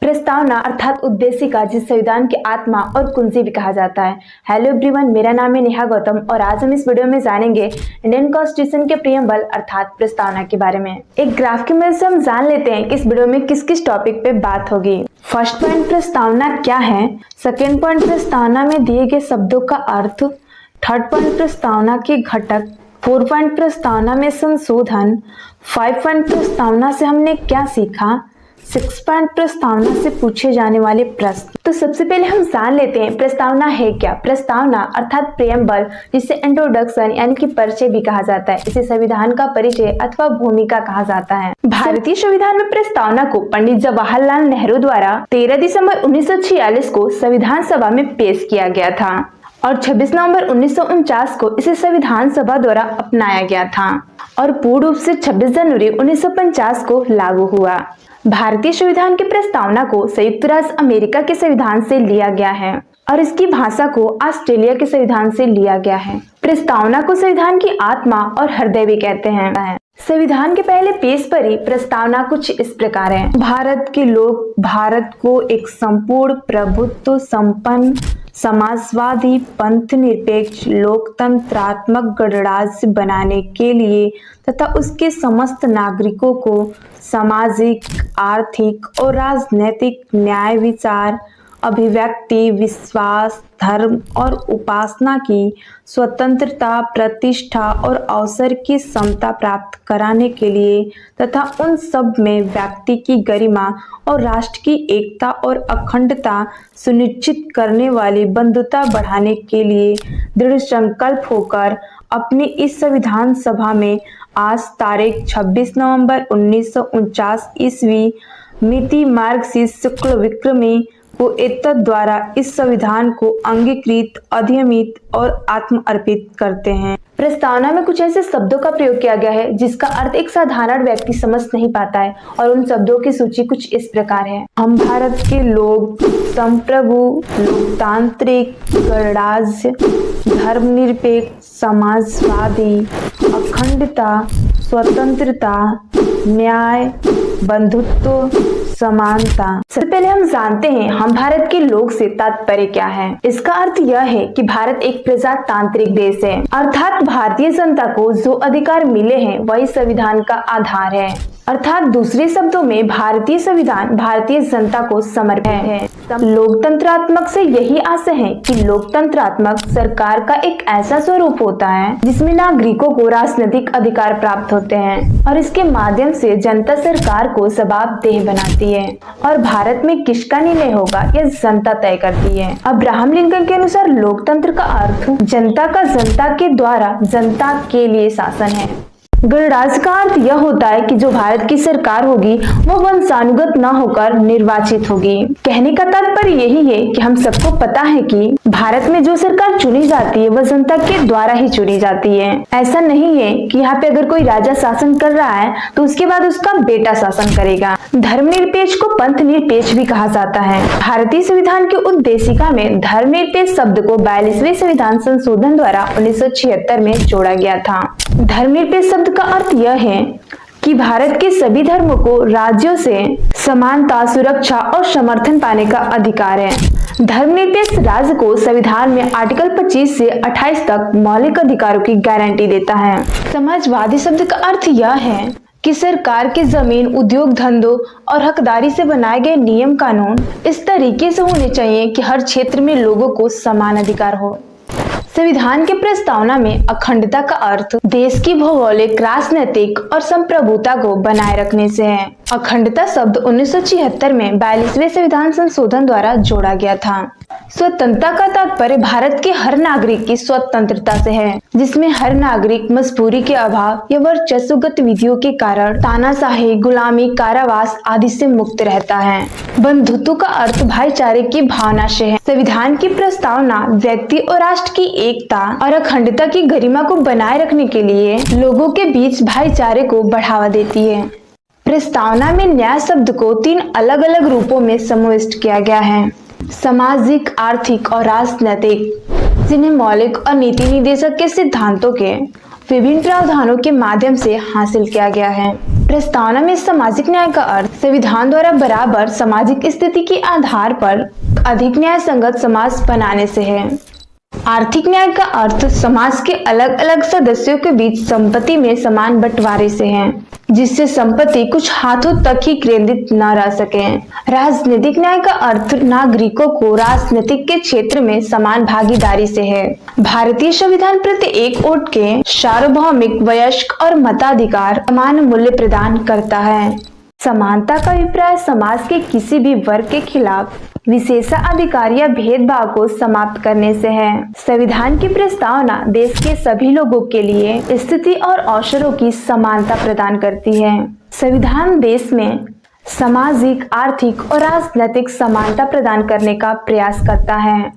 प्रस्तावना अर्थात उद्देशिका, जिस संविधान की आत्मा और कुंजी भी कहा जाता है। हेलो एवरीवन, मेरा नाम है नेहा गौतम और आज हम इस वीडियो में जानेंगे इंडियन कॉन्स्टिट्यूशन के प्रियम्बल अर्थात प्रस्तावना के बारे में। एक ग्राफ की मदद से हम जान लेते हैं कि इस वीडियो में किस किस टॉपिक पे बात होगी। फर्स्ट पॉइंट, प्रस्तावना क्या है। सेकेंड पॉइंट, प्रस्तावना में दिए गए शब्दों का अर्थ। थर्ड पॉइंट, प्रस्तावना के घटक। 4 पॉइंट, प्रस्तावना में संशोधन। 5 पॉइंट, प्रस्तावना से हमने क्या सीखा। 6 पॉइंट, प्रस्तावना से पूछे जाने वाले प्रश्न। तो सबसे पहले हम जान लेते हैं प्रस्तावना है क्या। प्रस्तावना अर्थात प्रेम्बल, जिसे इंट्रोडक्शन यानी कि परिचय भी कहा जाता है, इसे संविधान का परिचय अथवा भूमिका कहा जाता है। भारतीय संविधान में प्रस्तावना को पंडित जवाहरलाल नेहरू द्वारा 13 दिसंबर 1946 को संविधान सभा में पेश किया गया था और 26 नवंबर 1949 को इसे संविधान सभा द्वारा अपनाया गया था और पूर्ण रूप से 26 जनवरी 1950 को लागू हुआ। भारतीय संविधान की प्रस्तावना को संयुक्त राज्य अमेरिका के संविधान से लिया गया है और इसकी भाषा को ऑस्ट्रेलिया के संविधान से लिया गया है। प्रस्तावना को संविधान की आत्मा और हृदय भी कहते हैं। संविधान के पहले पेज पर ही प्रस्तावना कुछ इस प्रकार है। भारत के लोग भारत को एक संपूर्ण प्रभुत्व संपन्न समाजवादी पंथ निरपेक्ष लोकतंत्रात्मक गणराज्य बनाने के लिए तथा उसके समस्त नागरिकों को सामाजिक, आर्थिक और राजनैतिक न्याय, विचार, अभिव्यक्ति, विश्वास, धर्म और उपासना की स्वतंत्रता, प्रतिष्ठा और अवसर की समता प्राप्त कराने के लिए तथा उन सब में व्यक्ति की गरिमा और राष्ट्र की एकता और अखंडता सुनिश्चित करने वाली बंधुता बढ़ाने के लिए दृढ़ संकल्प होकर अपनी इस संविधान सभा में आज तारीख 26 नवंबर 1949 ईस्वी मिति मार्गशीर्ष शुक्ल विक्रमी को एतद द्वारा इस संविधान को अंगीकृत, अधिनियमित और आत्म अर्पित करते हैं। प्रस्तावना में कुछ ऐसे शब्दों का प्रयोग किया गया है जिसका अर्थ एक साधारण व्यक्ति समझ नहीं पाता है और उन शब्दों की सूची कुछ इस प्रकार है। हम भारत के लोग संप्रभु, लोकतांत्रिक गणराज्य, धर्मनिरपेक्ष, समाजवादी, अखंडता, स्वतंत्रता, न्याय, बंधुत्व, समानता। सबसे पहले हम जानते हैं हम भारत के लोग से तात्पर्य क्या है। इसका अर्थ यह है कि भारत एक प्रजातांत्रिक देश है, अर्थात भारतीय जनता को जो अधिकार मिले हैं वही संविधान का आधार है। अर्थात दूसरे शब्दों में भारतीय संविधान भारतीय जनता को समर्पित है। लोकतंत्रात्मक से यही आशय है कि लोकतंत्रात्मक सरकार का एक ऐसा स्वरूप होता है जिसमें नागरिकों को राजनीतिक अधिकार प्राप्त होते हैं और इसके माध्यम से जनता सरकार को जवाबदेह बनाती है और भारत में किसका निर्णय होगा यह जनता तय करती है। अब्राहम लिंकन के अनुसार लोकतंत्र का अर्थ जनता का जनता के द्वारा जनता के लिए शासन है। गणराज्य का अर्थ यह होता है कि जो भारत की सरकार होगी वो वंशानुगत न होकर निर्वाचित होगी। कहने का तात्पर्य यही है कि हम सबको पता है कि भारत में जो सरकार चुनी जाती है वह जनता के द्वारा ही चुनी जाती है। ऐसा नहीं है कि यहाँ पे अगर कोई राजा शासन कर रहा है तो उसके बाद उसका बेटा शासन करेगा। धर्मनिरपेक्ष को पंथ निरपेक्ष भी कहा जाता है। भारतीय संविधान की उद्देशिका में धर्मनिरपेक्ष शब्द को 42वें संविधान संशोधन द्वारा 1976 में जोड़ा गया था। धर्मनिरपेक्ष शब्द का अर्थ यह है कि भारत के सभी धर्मों को राज्यों से समानता, सुरक्षा और समर्थन पाने का अधिकार है। धर्मनिरपेक्ष राज्य को संविधान में आर्टिकल 25 से 28 तक मौलिक अधिकारों की गारंटी देता है। समाजवादी शब्द का अर्थ यह है कि सरकार के जमीन, उद्योग धंधों और हकदारी से बनाए गए नियम कानून इस तरीके से होने चाहिए कि हर क्षेत्र में लोगों को समान अधिकार हो। संविधान के प्रस्तावना में अखंडता का अर्थ देश की भौगोलिक, राजनीतिक और संप्रभुता को बनाए रखने से है। अखंडता शब्द 1976 में 42वें संविधान संशोधन द्वारा जोड़ा गया था। स्वतंत्रता का तात्पर्य भारत के हर नागरिक की स्वतंत्रता से है, जिसमें हर नागरिक मजबूरी के अभाव या वर्चस्व गतिविधियों के कारण तानाशाही, गुलामी, कारावास आदि से मुक्त रहता है। बंधुत्व का अर्थ भाईचारे की भावना से है। संविधान की प्रस्तावना व्यक्ति और राष्ट्र की एकता और अखंडता की गरिमा को बनाए रखने के लिए लोगों के बीच भाईचारे को बढ़ावा देती है। प्रस्तावना में न्याय शब्द को 3 अलग अलग रूपों में समाविष्ट किया गया है। सामाजिक, आर्थिक और राजनैतिक, जिन्हें मौलिक और नीति निर्देशक के सिद्धांतों के विभिन्न प्रावधानों के माध्यम से हासिल किया गया है। प्रस्तावना में सामाजिक न्याय का अर्थ संविधान द्वारा बराबर सामाजिक स्थिति के आधार पर अधिक न्याय संगत समाज बनाने से है। आर्थिक न्याय का अर्थ समाज के अलग अलग सदस्यों के बीच संपत्ति में समान बंटवारे से है, जिससे संपत्ति कुछ हाथों तक ही केंद्रित न रह सके। राजनीतिक न्याय का अर्थ नागरिकों को राजनीतिक के क्षेत्र में समान भागीदारी से है। भारतीय संविधान प्रत्येक वोट के सार्वभौमिक, वयस्क और मताधिकार समान मूल्य प्रदान करता है। समानता का अभिप्राय समाज के किसी भी वर्ग के खिलाफ विशेषाधिकार या भेदभाव को समाप्त करने से है। संविधान की प्रस्तावना देश के सभी लोगों के लिए स्थिति और अवसरों की समानता प्रदान करती है। संविधान देश में सामाजिक, आर्थिक और राजनीतिक समानता प्रदान करने का प्रयास करता है।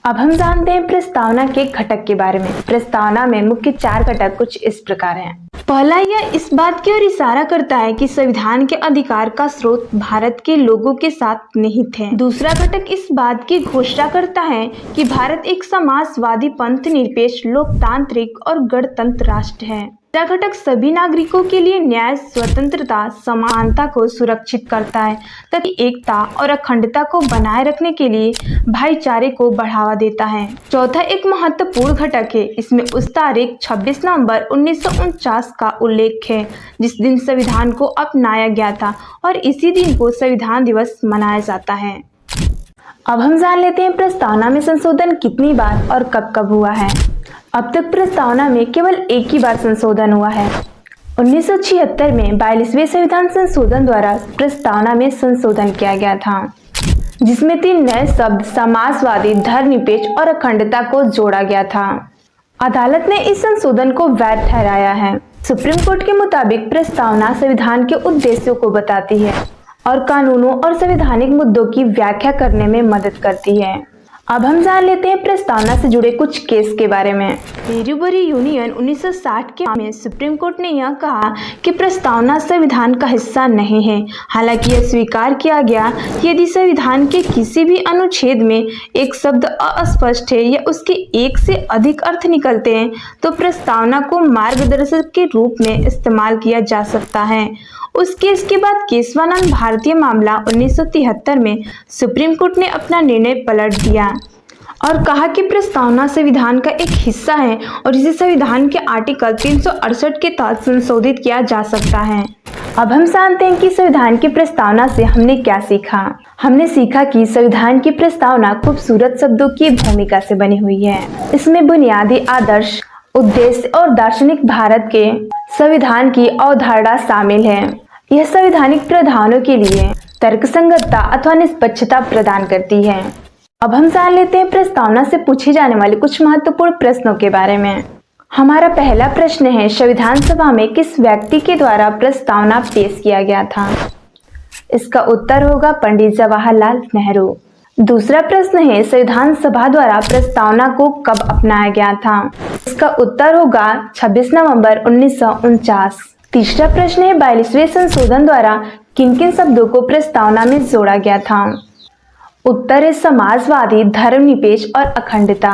अब हम जानते हैं प्रस्तावना के घटक के बारे में। प्रस्तावना में मुख्य 4 घटक कुछ इस प्रकार हैं। पहला, यह इस बात की ओर इशारा करता है कि संविधान के अधिकार का स्रोत भारत के लोगों के साथ निहित है। दूसरा घटक इस बात की घोषणा करता है कि भारत एक समाजवादी, पंथ निरपेक्ष, लोकतांत्रिक और गणतंत्र राष्ट्र है। तीसरा घटक सभी नागरिकों के लिए न्याय, स्वतंत्रता, समानता को सुरक्षित करता है तथा एकता और अखंडता को बनाए रखने के लिए भाईचारे को बढ़ावा देता है। चौथा एक महत्वपूर्ण घटक है। इसमें उस तारीख 26 नवंबर 1949 का उल्लेख है जिस दिन संविधान को अपनाया गया था और इसी दिन को संविधान दिवस मनाया जाता है। अब हम जान लेते हैं प्रस्तावना में संशोधन कितनी बार और कब कब हुआ है। अब तक प्रस्तावना में केवल एक ही बार संशोधन हुआ है। 1976 में 42वें संविधान संशोधन द्वारा प्रस्तावना में संशोधन किया गया था, जिसमें 3 नए शब्द समाजवादी, धर्मनिरपेक्ष और अखंडता को जोड़ा गया था। अदालत ने इस संशोधन को वैध ठहराया है। सुप्रीम कोर्ट के मुताबिक प्रस्तावना संविधान के उद्देश्यों को बताती है और कानूनों और संवैधानिक मुद्दों की व्याख्या करने में मदद करती है। अब हम जान लेते हैं प्रस्तावना से जुड़े कुछ केस के बारे में। पेरुबरी यूनियन 1960 के में सुप्रीम कोर्ट ने यह कहा कि प्रस्तावना संविधान का हिस्सा नहीं है। हालांकि यह स्वीकार किया गया कि यदि संविधान के किसी भी अनुच्छेद में एक शब्द अस्पष्ट है या उसके एक से अधिक अर्थ निकलते हैं तो प्रस्तावना को मार्गदर्शक के रूप में इस्तेमाल किया जा सकता है। उस केस के बाद केशवानंद भारतीय मामला 1973 में सुप्रीम कोर्ट ने अपना निर्णय पलट दिया और कहा कि प्रस्तावना संविधान का एक हिस्सा है और इसे संविधान के आर्टिकल 368 के तहत संशोधित किया जा सकता है। अब हम जानते हैं कि संविधान की प्रस्तावना से हमने क्या सीखा। हमने सीखा कि संविधान की प्रस्तावना खूबसूरत शब्दों की भूमिका से बनी हुई है। इसमें बुनियादी आदर्श, उद्देश्य और दार्शनिक भारत के संविधान की अवधारणा शामिल है। यह संवैधानिक प्रावधानों के लिए तर्कसंगतता अथवा निष्पक्षता प्रदान करती है। अब हम जान लेते हैं प्रस्तावना से पूछे जाने वाले कुछ महत्वपूर्ण प्रश्नों के बारे में। हमारा पहला प्रश्न है, संविधान सभा में किस व्यक्ति के द्वारा प्रस्तावना पेश किया गया था? इसका उत्तर होगा पंडित जवाहरलाल नेहरू। दूसरा प्रश्न है, संविधान सभा द्वारा प्रस्तावना को कब अपनाया गया था? इसका उत्तर होगा 26 नवंबर 1949। तीसरा प्रश्न है, 42वें संशोधन द्वारा किन किन शब्दों को प्रस्तावना में जोड़ा गया था? उत्तर है समाजवादी, धर्मनिरपेक्ष और अखंडता।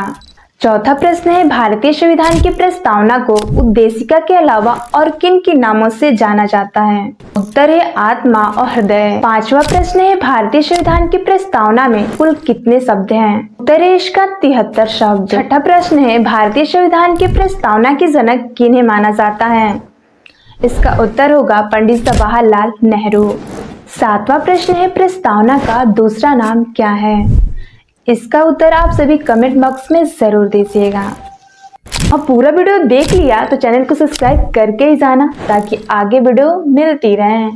चौथा प्रश्न है, भारतीय संविधान की प्रस्तावना को उद्देशिका के अलावा और किन किन नामों से जाना जाता है? उत्तर है आत्मा और हृदय। पांचवा प्रश्न है, भारतीय संविधान की प्रस्तावना में कुल कितने शब्द हैं? उत्तर है इसका 73 शब्द। छठा प्रश्न है, भारतीय संविधान की प्रस्तावना के जनक किन्हें माना जाता है? इसका उत्तर होगा पंडित जवाहरलाल नेहरू। सातवां प्रश्न है, प्रस्तावना का दूसरा नाम क्या है? इसका उत्तर आप सभी कमेंट बॉक्स में जरूर दीजिएगा। अब पूरा वीडियो देख लिया तो चैनल को सब्सक्राइब करके ही जाना ताकि आगे वीडियो मिलती रहे।